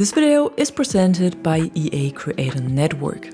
This video is presented by EA Creator Network.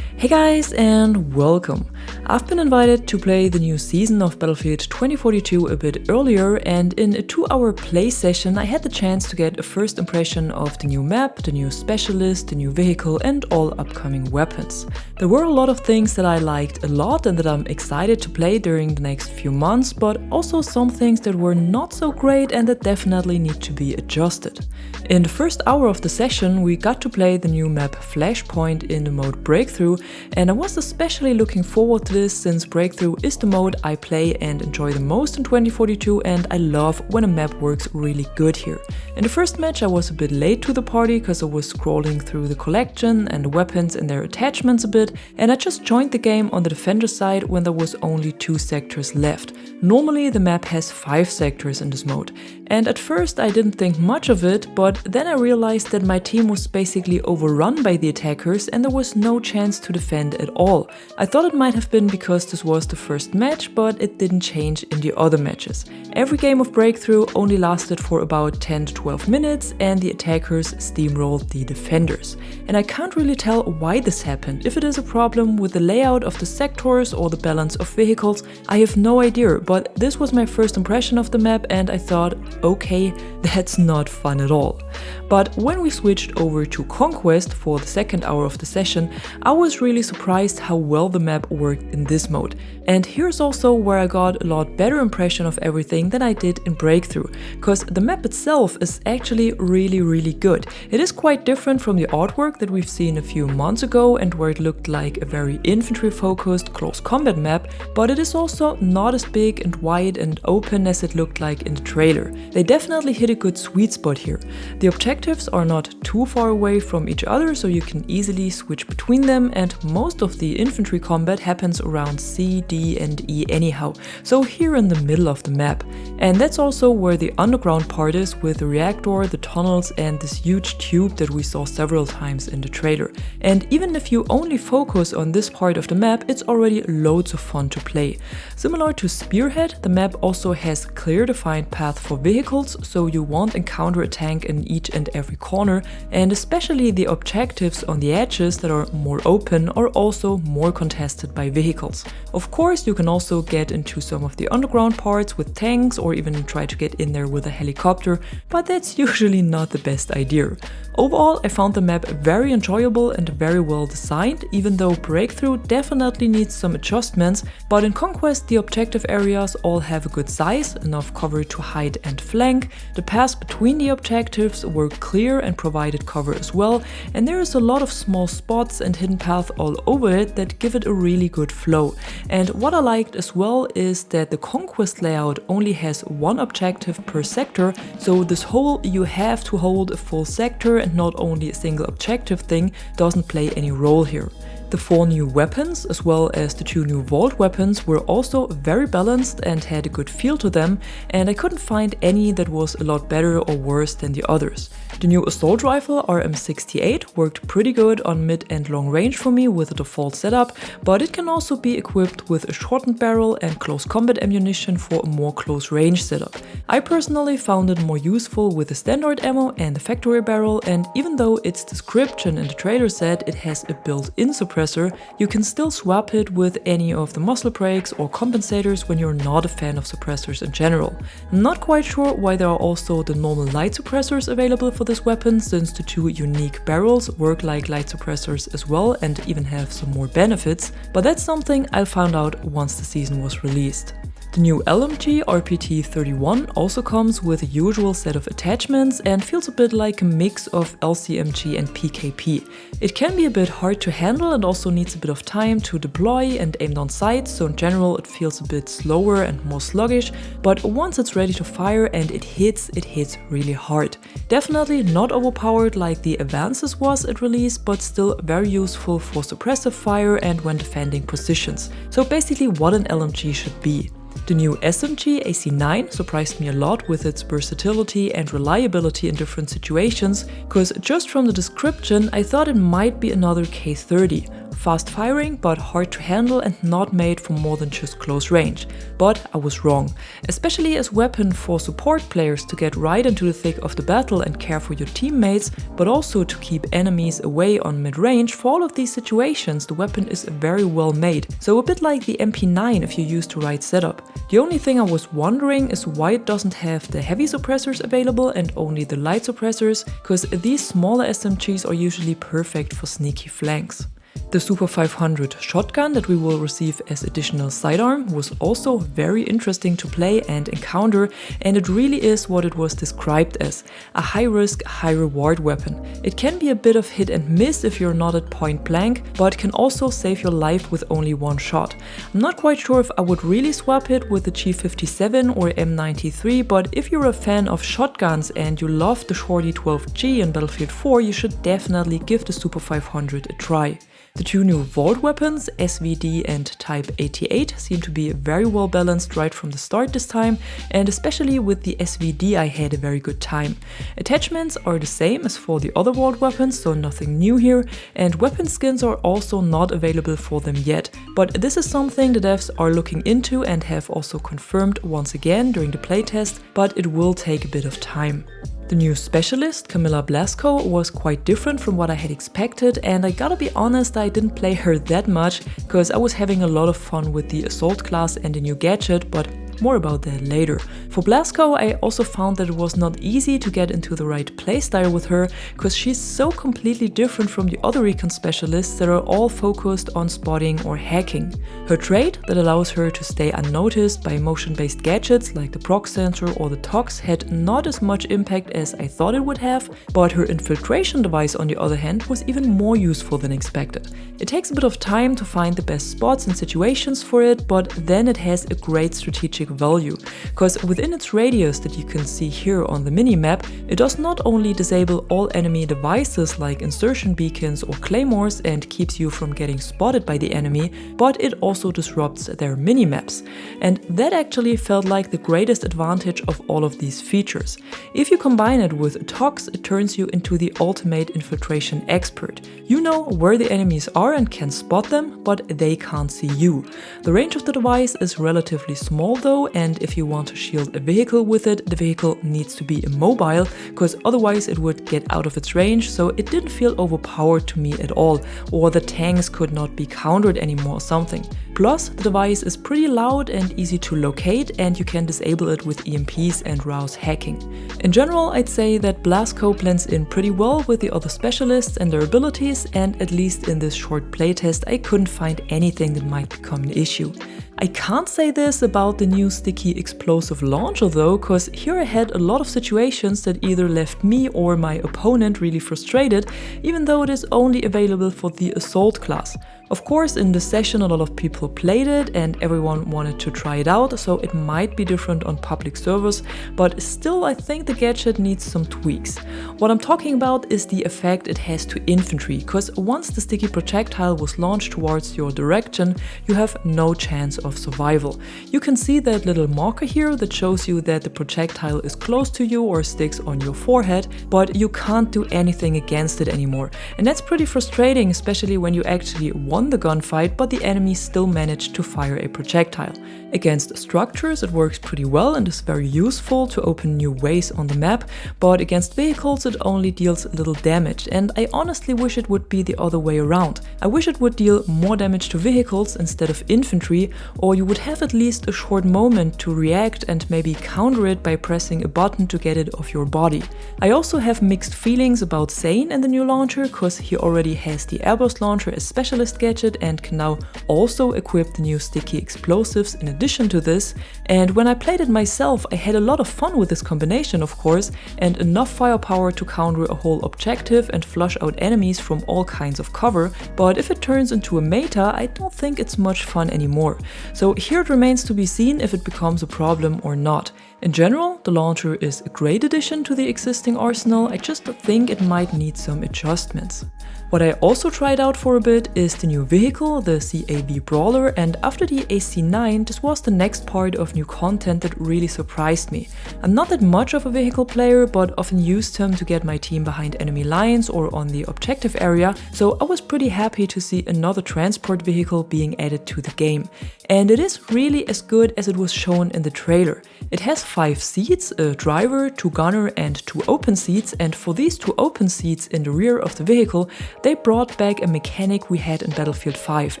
Hey guys, and welcome! I've been invited to play the new season of Battlefield 2042 a bit earlier, and in a 2-hour play session I had the chance to get a first impression of the new map, the new specialist, the new vehicle and all upcoming weapons. There were a lot of things that I liked a lot and that I'm excited to play during the next few months, but also some things that were not so great and that definitely need to be adjusted. In the first hour of the session we got to play the new map Flashpoint in the mode Breakthrough, and I was especially looking forward to this since Breakthrough is the mode I play and enjoy the most in 2042, and I love when a map works really good here. In the first match I was a bit late to the party because I was scrolling through the collection and the weapons and their attachments a bit, and I just joined the game on the defender side when there was only 2 sectors left. Normally the map has 5 sectors in this mode, and at first I didn't think much of it, but then I realized that my team was basically overrun by the attackers and there was no chance to defend at all. I thought it might have been because this was the first match, but it didn't change in the other matches. Every game of Breakthrough only lasted for about 10 to 12 minutes and the attackers steamrolled the defenders. And I can't really tell why this happened. If it is a problem with the layout of the sectors or the balance of vehicles, I have no idea, but this was my first impression of the map and I thought, okay, that's not fun at all. But when we switched over to Conquest for the second hour of the session, I was really surprised how well the map worked in this mode. And here's also where I got a lot better impression of everything than I did in Breakthrough, because the map itself is actually really good. It is quite different from the artwork that we've seen a few months ago and where it looked like a very infantry focused close combat map, but it is also not as big and wide and open as it looked like in the trailer. They definitely hit a good sweet spot here. The objectives are not too far away from each other, so you can easily switch between them, and most of the infantry combat happens around C, D and E anyhow, so here in the middle of the map. And that's also where the underground part is, with the reactor, the tunnels and this huge tube that we saw several times in the trailer. And even if you only focus on this part of the map, it's already loads of fun to play. Similar to Spearhead, the map also has clear defined path for vehicles, so you won't encounter a tank in each and every corner, and especially the objectives on the edges that are more open are also more contested by vehicles. Of course, you can also get into some of the underground parts with tanks or even try to get in there with a helicopter, but that's usually not the best idea. Overall, I found the map very enjoyable and very well designed, even though Breakthrough definitely needs some adjustments, but in Conquest the objective areas all have a good size, enough cover to hide and flank, the paths between the objectives were clear and provided cover as well, and there is a lot of small spots and hidden paths all over it that give it a really good flow. And what I liked as well is that the Conquest layout only has 1 objective per sector, so this whole you have to hold a full sector and not only a single objective thing doesn't play any role here. The 4 new weapons, as well as the 2 new vault weapons, were also very balanced and had a good feel to them, and I couldn't find any that was a lot better or worse than the others. The new assault rifle RM68 worked pretty good on mid and long range for me with the default setup, but it can also be equipped with a shortened barrel and close combat ammunition for a more close range setup. I personally found it more useful with the standard ammo and the factory barrel, and even though its description in the trailer said it has a built-in suppressor, you can still swap it with any of the muzzle brakes or compensators when you're not a fan of suppressors in general. I'm not quite sure why there are also the normal light suppressors available for this weapon, since the 2 unique barrels work like light suppressors as well and even have some more benefits, but that's something I found out once the season was released. The new LMG RPT-31 also comes with a usual set of attachments and feels a bit like a mix of LCMG and PKP. It can be a bit hard to handle and also needs a bit of time to deploy and aim down sights, so in general it feels a bit slower and more sluggish, but once it's ready to fire and it hits really hard. Definitely not overpowered like the Advances was at release, but still very useful for suppressive fire and when defending positions. So basically what an LMG should be. The new SMG AC9 surprised me a lot with its versatility and reliability in different situations, cause just from the description I thought it might be another K30. Fast firing, but hard to handle and not made for more than just close range. But I was wrong, especially as weapon for support players to get right into the thick of the battle and care for your teammates, but also to keep enemies away on mid-range. For all of these situations, the weapon is very well made, so a bit like the MP9 if you use the right setup. The only thing I was wondering is why it doesn't have the heavy suppressors available and only the light suppressors, cause these smaller SMGs are usually perfect for sneaky flanks. The Super 500 shotgun that we will receive as additional sidearm was also very interesting to play and encounter, and it really is what it was described as, a high-risk, high-reward weapon. It can be a bit of hit and miss if you're not at point blank, but can also save your life with only one shot. I'm not quite sure if I would really swap it with the G57 or M93, but if you're a fan of shotguns and you love the Shorty 12G in Battlefield 4, you should definitely give the Super 500 a try. The two new vault weapons, SVD and Type 88, seem to be very well balanced right from the start this time, and especially with the SVD I had a very good time. Attachments are the same as for the other vault weapons, so nothing new here, and weapon skins are also not available for them yet, but this is something the devs are looking into and have also confirmed once again during the playtest, but it will take a bit of time. The new specialist, Camilla Blasco, was quite different from what I had expected, and I gotta be honest, I didn't play her that much, because I was having a lot of fun with the assault class and the new gadget, but more about that later. For Blasco, I also found that it was not easy to get into the right playstyle with her, because she's so completely different from the other recon specialists that are all focused on spotting or hacking. Her trait that allows her to stay unnoticed by motion-based gadgets like the proc sensor or the tox had not as much impact as I thought it would have, but her infiltration device on the other hand was even more useful than expected. It takes a bit of time to find the best spots and situations for it, but then it has a great strategic value, because within its radius that you can see here on the minimap, it does not only disable all enemy devices like insertion beacons or claymores and keeps you from getting spotted by the enemy, but it also disrupts their minimaps. And that actually felt like the greatest advantage of all of these features. If you combine it with Tox, it turns you into the ultimate infiltration expert. You know where the enemies are and can spot them, but they can't see you. The range of the device is relatively small though, and if you want to shield a vehicle with it, the vehicle needs to be immobile, because otherwise it would get out of its range, so it didn't feel overpowered to me at all, or the tanks could not be countered anymore or something. Plus, the device is pretty loud and easy to locate, and you can disable it with EMPs and rouse hacking. In general, I'd say that Blasco blends in pretty well with the other specialists and their abilities, and at least in this short playtest I couldn't find anything that might become an issue. I can't say this about the new sticky explosive launcher though, cause here I had a lot of situations that either left me or my opponent really frustrated, even though it is only available for the assault class. Of course, in this session a lot of people played it and everyone wanted to try it out, so it might be different on public servers, but still I think the gadget needs some tweaks. What I'm talking about is the effect it has to infantry, cause once the sticky projectile was launched towards your direction, you have no chance of survival. You can see that little marker here that shows you that the projectile is close to you or sticks on your forehead, but you can't do anything against it anymore. And that's pretty frustrating, especially when you actually won the gunfight, but the enemy still managed to fire a projectile. Against structures it works pretty well and is very useful to open new ways on the map, but against vehicles it only deals little damage, and I honestly wish it would be the other way around. I wish it would deal more damage to vehicles instead of infantry, or you would have at least a short moment to react and maybe counter it by pressing a button to get it off your body. I also have mixed feelings about Zane and the new launcher, cause he already has the airburst launcher as specialist gadget and can now also equip the new sticky explosives in addition to this, and when I played it myself I had a lot of fun with this combination of course, and enough firepower to counter a whole objective and flush out enemies from all kinds of cover, but if it turns into a meta I don't think it's much fun anymore. So here it remains to be seen if it becomes a problem or not. In general, the launcher is a great addition to the existing arsenal, I just think it might need some adjustments. What I also tried out for a bit is the new vehicle, the CAV Brawler, and after the AC9, this was the next part of new content that really surprised me. I'm not that much of a vehicle player, but often used him to get my team behind enemy lines or on the objective area, so I was pretty happy to see another transport vehicle being added to the game. And it is really as good as it was shown in the trailer. It has 5 seats, a driver, 2 gunner and 2 open seats, and for these 2 open seats in the rear of the vehicle, they brought back a mechanic we had in Battlefield 5,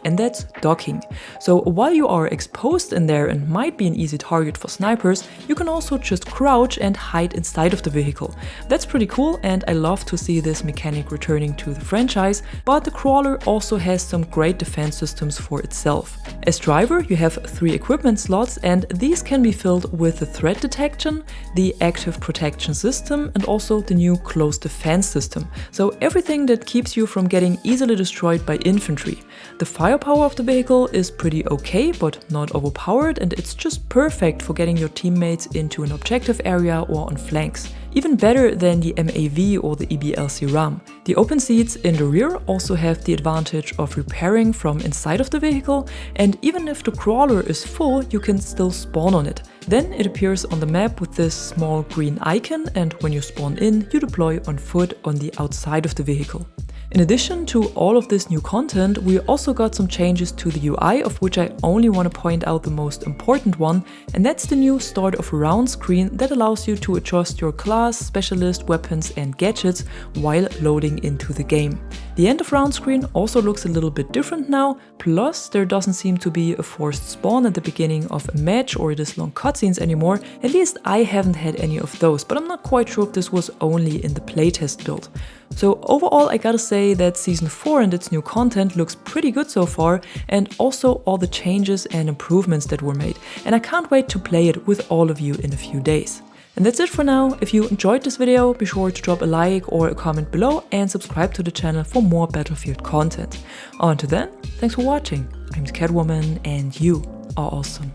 and that's docking. So while you are exposed in there and might be an easy target for snipers, you can also just crouch and hide inside of the vehicle. That's pretty cool, and I love to see this mechanic returning to the franchise, but the crawler also has some great defense systems for itself. As driver, you have 3 equipment slots, and these can be filled with the threat detection, the active protection system, and also the new close defense system. So everything that keeps you from getting easily destroyed by infantry. The firepower of the vehicle is pretty okay, but not overpowered, and it's just perfect for getting your teammates into an objective area or on flanks. Even better than the MAV or the EBLC RAM. The open seats in the rear also have the advantage of repairing from inside of the vehicle, and even if the crawler is full, you can still spawn on it. Then it appears on the map with this small green icon, and when you spawn in, you deploy on foot on the outside of the vehicle. In addition to all of this new content, we also got some changes to the UI, of which I only want to point out the most important one, and that's the new start of round screen that allows you to adjust your class, specialist, weapons and gadgets while loading into the game. The end of round screen also looks a little bit different now, plus there doesn't seem to be a forced spawn at the beginning of a match or this long cutscenes anymore. At least I haven't had any of those, but I'm not quite sure if this was only in the playtest build. So overall, I gotta say that Season 4 and its new content looks pretty good so far, and also all the changes and improvements that were made, and I can't wait to play it with all of you in a few days. And that's it for now. If you enjoyed this video, be sure to drop a like or a comment below and subscribe to the channel for more Battlefield content. Until then, thanks for watching. I'm Catwoman and you are awesome.